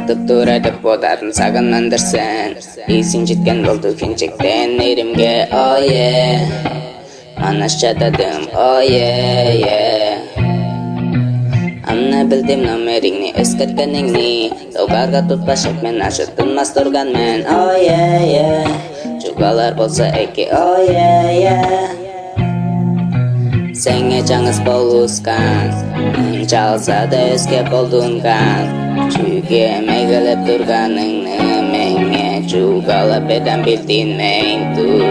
Tuttur edip bodarın sagın öndürsen. İyisin jitken boldu kinçekten erimge, oh yeah. Manasça dedim, oh yeah, yeah. Amna bildim nomeringni, esketkeningni. Taugarga tutpashak men aşıttınmas turgan men, oh yeah, yeah. Çugalar bolsa eki, oh yeah, yeah. Senge canız boluskan, çalsa da eske boldungan. Çünkü megelep durganını menge çugalap eden bildin men tu.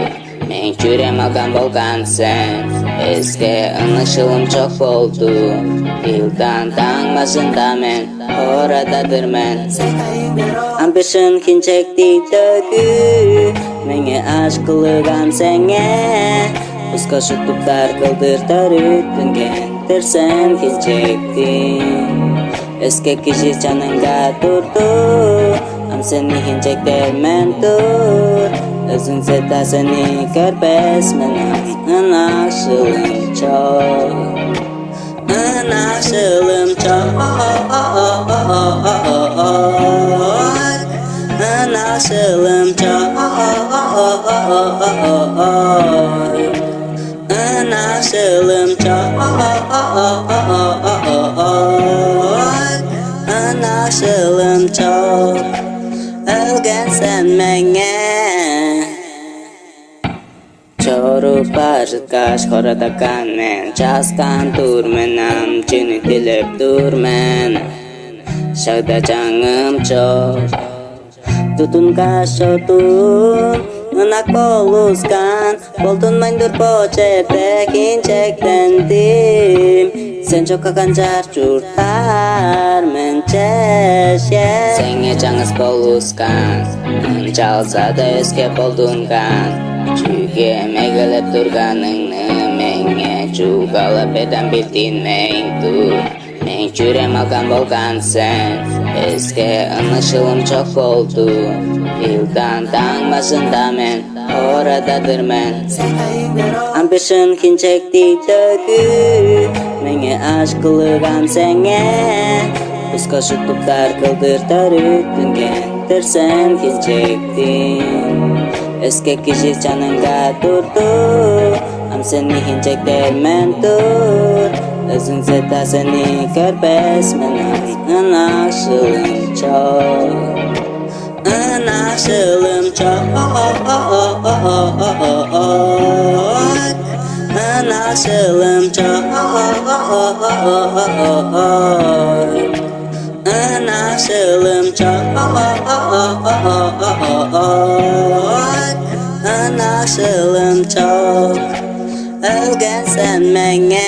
Men çürem algan bolgan sen, eske anlaşılım çok oldu. Yıldan tanmasında men, oradadır men. Ambition kinçekti dögü, menge aşk kılgam senge. Uska şutuplar kıldır tarıtıngendir sen kinçektin. Eske kişi canınga durdu, am seni kinçekler men dur. Özün zeta seni körbes men anaşılım çok. Anaşılım çok. Anaşılım çok. Anaşılım çok. Anaşılım çok. Ölgen sen menge. Çorup barıt kaş koradakan men. Çaskan turmenam çini dilip durmen. Şagda canım çok. Tutun kaş otun. Nak boluskan. Boldun mandur poçete kinçeklendim. Sen çok akancar curtar men çeşye. Senge canız boluskan. Çalsa da eske boldungan. Çünkü megelep durganını menge çugalap eden bildin men tu. Men çürem algan bolgan sen, eske anlaşılım çok oldu. Yıldan tanmasında men, oradadır men. Ambition kinçekti dögü, menge aşk kılgam senge. Uska şutuplar kıldır tarıtıngendir sen kinçektin. Eske kişi canınga durdu, am seni kinçekler men dur. Özün zeta seni körbes men anaşılım çok. Anaşılım çok. Anaşılım çok. Anaşılım çok. Anaşılım çok. Ölgen sen menge.